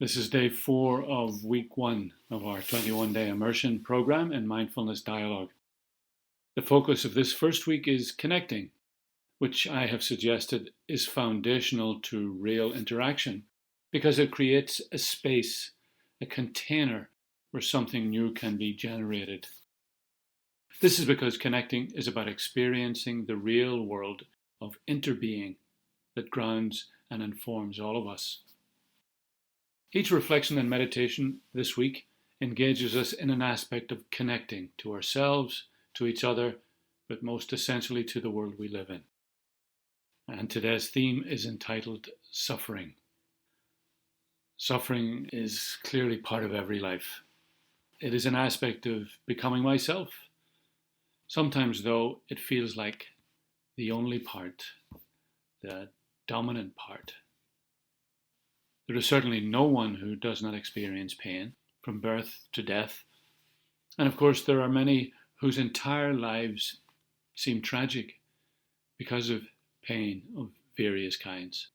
This is day 4 of week 1 of our 21-day immersion program in mindfulness dialogue. The focus of this first week is connecting, which I have suggested is foundational to real interaction because it creates a space, a container where something new can be generated. This is because connecting is about experiencing the real world of interbeing that grounds and informs all of us. Each reflection and meditation this week engages us in an aspect of connecting to ourselves, to each other, but most essentially to the world we live in. And today's theme is entitled Suffering. Suffering is clearly part of every life. It is an aspect of becoming myself. Sometimes, though, it feels like the only part, the dominant part. There is certainly no one who does not experience pain, from birth to death. And of course, there are many whose entire lives seem tragic because of pain of various kinds.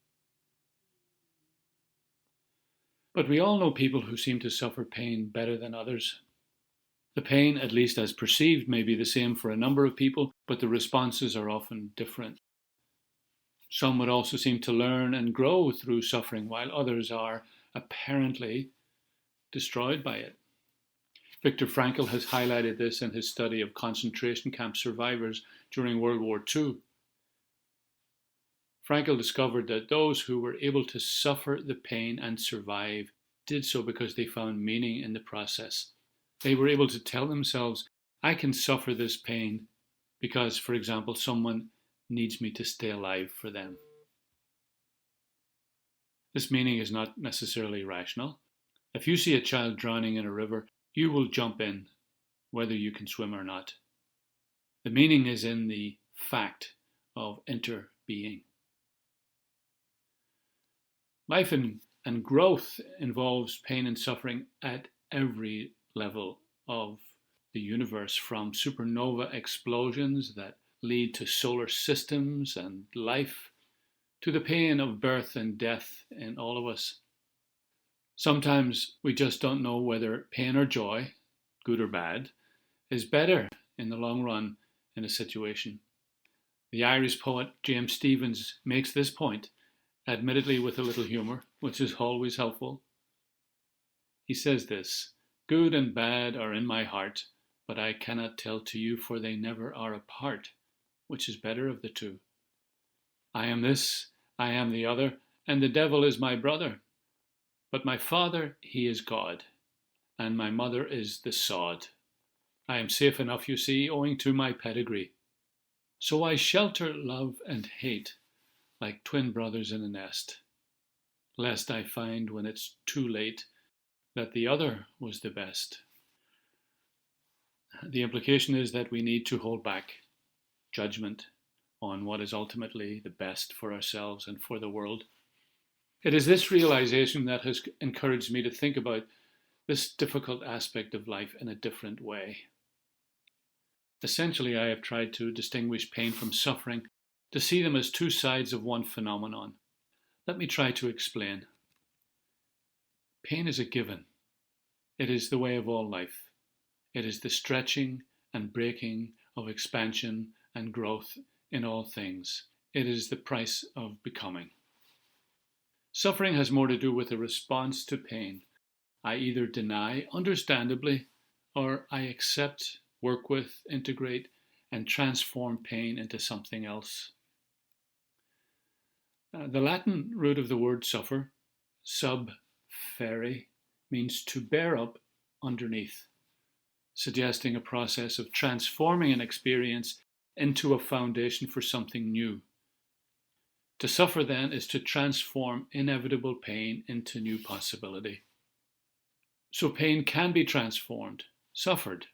But we all know people who seem to suffer pain better than others. The pain, at least as perceived, may be the same for a number of people, but the responses are often different. Some would also seem to learn and grow through suffering, while others are apparently destroyed by it. Viktor Frankl has highlighted this in his study of concentration camp survivors during World War II. Frankl discovered that those who were able to suffer the pain and survive did so because they found meaning in the process. They were able to tell themselves, I can suffer this pain because, for example, someone needs me to stay alive for them. This meaning is not necessarily rational. If you see a child drowning in a river, you will jump in, whether you can swim or not. The meaning is in the fact of interbeing. Life and growth involves pain and suffering at every level of the universe, from supernova explosions that lead to solar systems and life, to the pain of birth and death in all of us. Sometimes we just don't know whether pain or joy, good or bad, is better in the long run in a situation. The Irish poet James Stephens makes this point, admittedly with a little humour, which is always helpful. He says this, good and bad are in my heart, but I cannot tell to you, for they never are apart. Which is better of the two? I am this, I am the other, and the devil is my brother. But my father, he is God, and my mother is the sod. I am safe enough, you see, owing to my pedigree. So I shelter love and hate, like twin brothers in a nest, lest I find when it's too late that the other was the best. The implication is that we need to hold back judgment on what is ultimately the best for ourselves and for the world. It is this realization that has encouraged me to think about this difficult aspect of life in a different way. Essentially, I have tried to distinguish pain from suffering, to see them as two sides of one phenomenon. Let me try to explain. Pain is a given. It is the way of all life. It is the stretching and breaking of expansion and growth in all things. It is the price of becoming. Suffering has more to do with a response to pain. I either deny, understandably, or I accept, work with, integrate, and transform pain into something else. The Latin root of the word suffer, subferre, means to bear up underneath, suggesting a process of transforming an experience into a foundation for something new. To suffer, then, is to transform inevitable pain into new possibility. So pain can be transformed, suffered,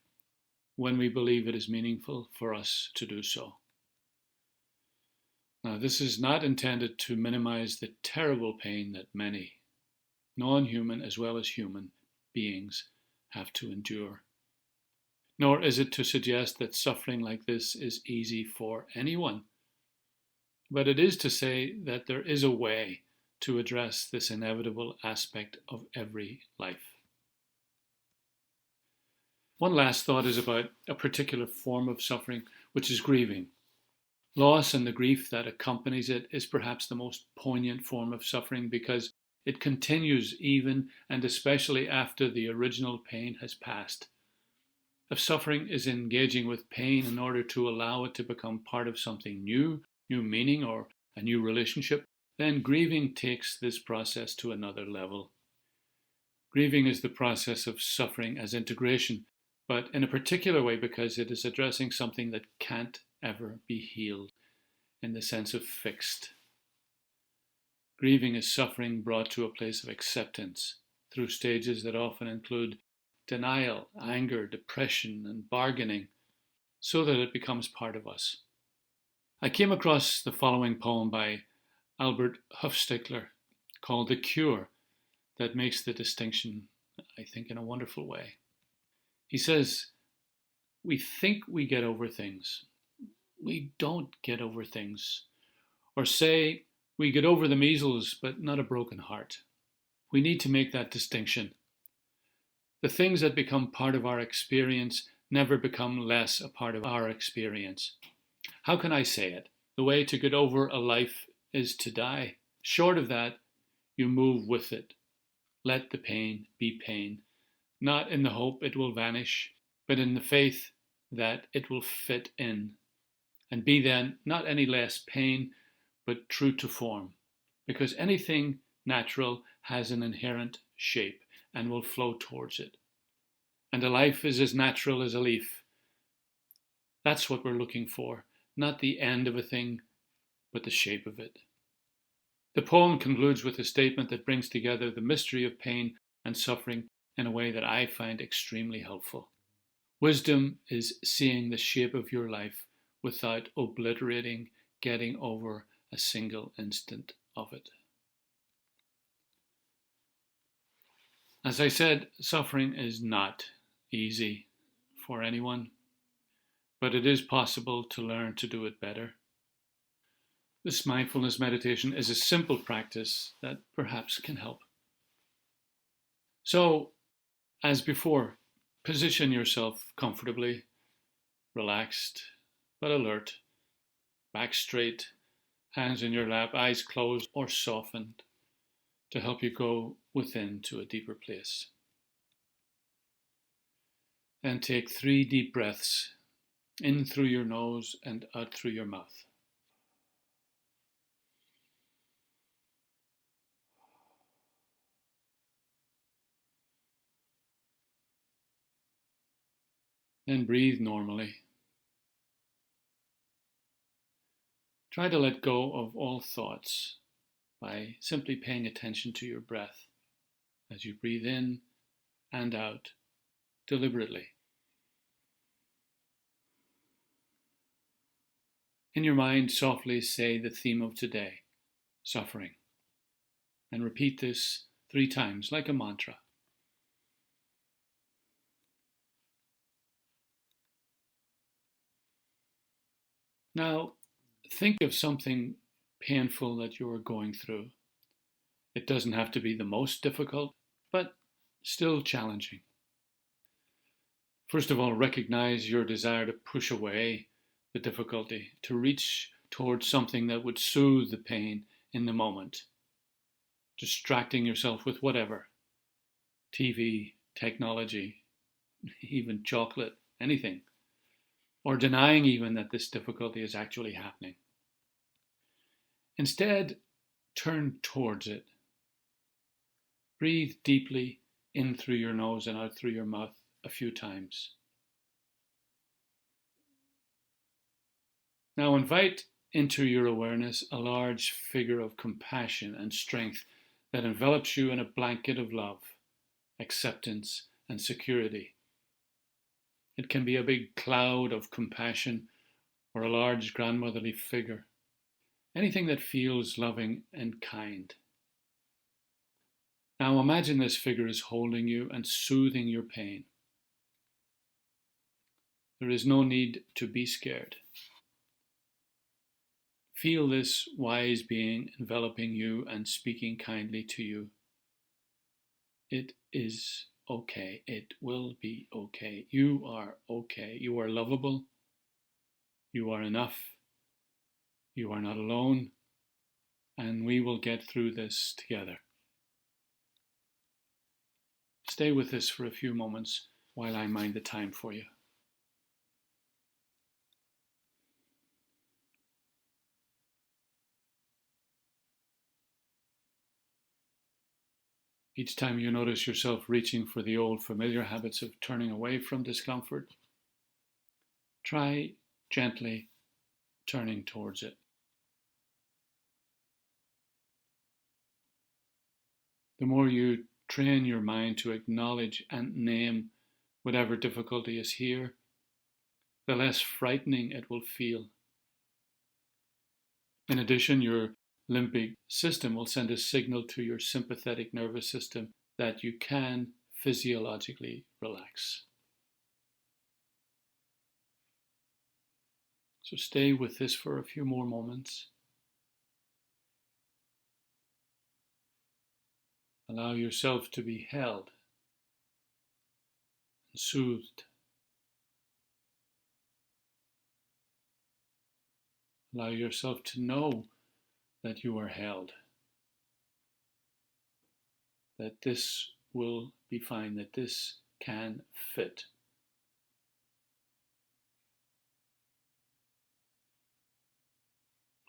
when we believe it is meaningful for us to do so. Now, this is not intended to minimize the terrible pain that many, non-human as well as human, beings have to endure. Nor is it to suggest that suffering like this is easy for anyone. But it is to say that there is a way to address this inevitable aspect of every life. One last thought is about a particular form of suffering, which is grieving. Loss and the grief that accompanies it is perhaps the most poignant form of suffering because it continues even and especially after the original pain has passed. If suffering is engaging with pain in order to allow it to become part of something new meaning, or a new relationship, then grieving takes this process to another level. Grieving is the process of suffering as integration, but in a particular way because it is addressing something that can't ever be healed in the sense of fixed. Grieving is suffering brought to a place of acceptance through stages that often include denial, anger, depression, and bargaining, so that it becomes part of us. I came across the following poem by Albert Hofstadter called The Cure that makes the distinction, I think, in a wonderful way. He says, "We think we get over things. We don't get over things. Or say, we get over the measles, but not a broken heart. We need to make that distinction. The things that become part of our experience never become less a part of our experience. How can I say it? The way to get over a life is to die. Short of that, you move with it. Let the pain be pain, not in the hope it will vanish, but in the faith that it will fit in, and be then not any less pain, but true to form, because anything natural has an inherent shape and will flow towards it. And a life is as natural as a leaf. That's what we're looking for, not the end of a thing, but the shape of it." The poem concludes with a statement that brings together the mystery of pain and suffering in a way that I find extremely helpful. Wisdom is seeing the shape of your life without obliterating, getting over a single instant of it. As I said, suffering is not easy for anyone, but it is possible to learn to do it better. This mindfulness meditation is a simple practice that perhaps can help. So, as before, position yourself comfortably, relaxed but alert, back straight, hands in your lap, eyes closed or softened, to help you go within to a deeper place. Then take 3 deep breaths, in through your nose and out through your mouth. Then breathe normally. Try to let go of all thoughts by simply paying attention to your breath as you breathe in and out deliberately. In your mind, softly say the theme of today, suffering, and repeat this 3 times like a mantra. Now, think of something painful that you are going through. It doesn't have to be the most difficult, but still challenging. First of all, recognize your desire to push away the difficulty, to reach towards something that would soothe the pain in the moment, distracting yourself with whatever, TV, technology, even chocolate, anything, or denying even that this difficulty is actually happening. Instead, turn towards it. Breathe deeply in through your nose and out through your mouth a few times. Now invite into your awareness a large figure of compassion and strength that envelops you in a blanket of love, acceptance, and security. It can be a big cloud of compassion or a large grandmotherly figure, anything that feels loving and kind. Now imagine this figure is holding you and soothing your pain. There is no need to be scared. Feel this wise being enveloping you and speaking kindly to you. It is okay. It will be okay. You are okay. You are lovable. You are enough. You are not alone. And we will get through this together. Stay with this for a few moments while I mind the time for you. Each time you notice yourself reaching for the old familiar habits of turning away from discomfort, try gently turning towards it. The more you train your mind to acknowledge and name whatever difficulty is here, the less frightening it will feel. In addition, your limbic system will send a signal to your sympathetic nervous system that you can physiologically relax. So stay with this for a few more moments. Allow yourself to be held and soothed. Allow yourself to know that you are held, that this will be fine, that this can fit.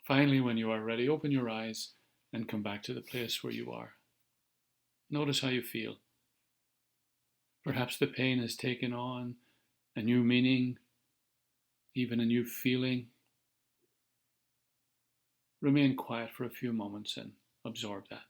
Finally, when you are ready, open your eyes and come back to the place where you are. Notice how you feel. Perhaps the pain has taken on a new meaning, even a new feeling. Remain quiet for a few moments and absorb that.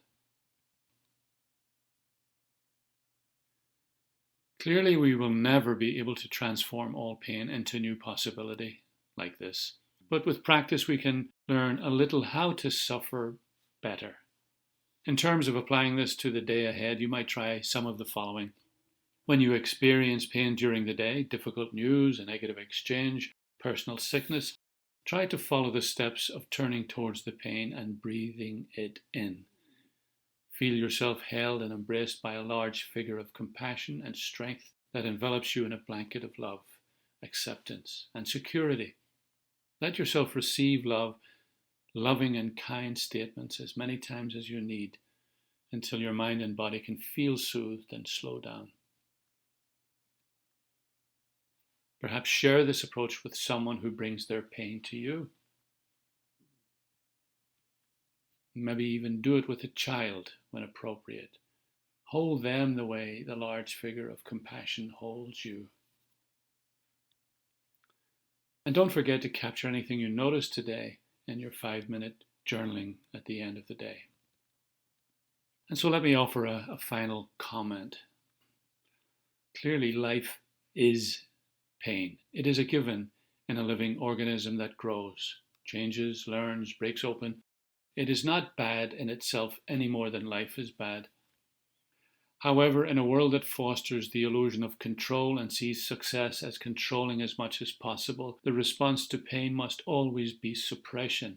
Clearly, we will never be able to transform all pain into new possibility like this. But with practice, we can learn a little how to suffer better. In terms of applying this to the day ahead, you might try some of the following. When you experience pain during the day, difficult news, a negative exchange, personal sickness, try to follow the steps of turning towards the pain and breathing it in. Feel yourself held and embraced by a large figure of compassion and strength that envelops you in a blanket of love, acceptance, and security. Let yourself receive love, loving and kind statements as many times as you need until your mind and body can feel soothed and slow down. Perhaps share this approach with someone who brings their pain to you. Maybe even do it with a child when appropriate. Hold them the way the large figure of compassion holds you. And don't forget to capture anything you noticed today in your 5-minute journaling at the end of the day. And so let me offer a final comment. Clearly, life is pain. It is a given in a living organism that grows, changes, learns, breaks open. It is not bad in itself any more than life is bad. However, in a world that fosters the illusion of control and sees success as controlling as much as possible, the response to pain must always be suppression.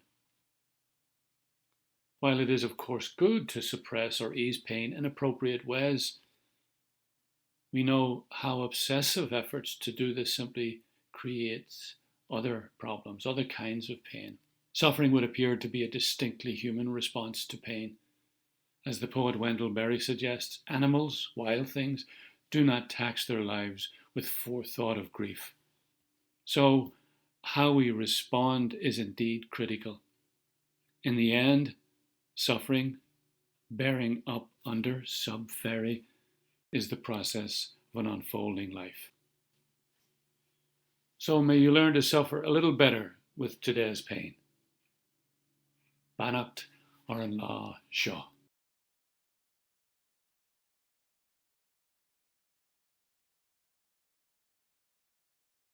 While it is of course good to suppress or ease pain in appropriate ways, we know how obsessive efforts to do this simply creates other problems, other kinds of pain. Suffering would appear to be a distinctly human response to pain. As the poet Wendell Berry suggests, animals, wild things, do not tax their lives with forethought of grief. So, how we respond is indeed critical. In the end, suffering, bearing up under, sub-ferry, is the process of an unfolding life. So may you learn to suffer a little better with today's pain. Bannacht ar an lá seo.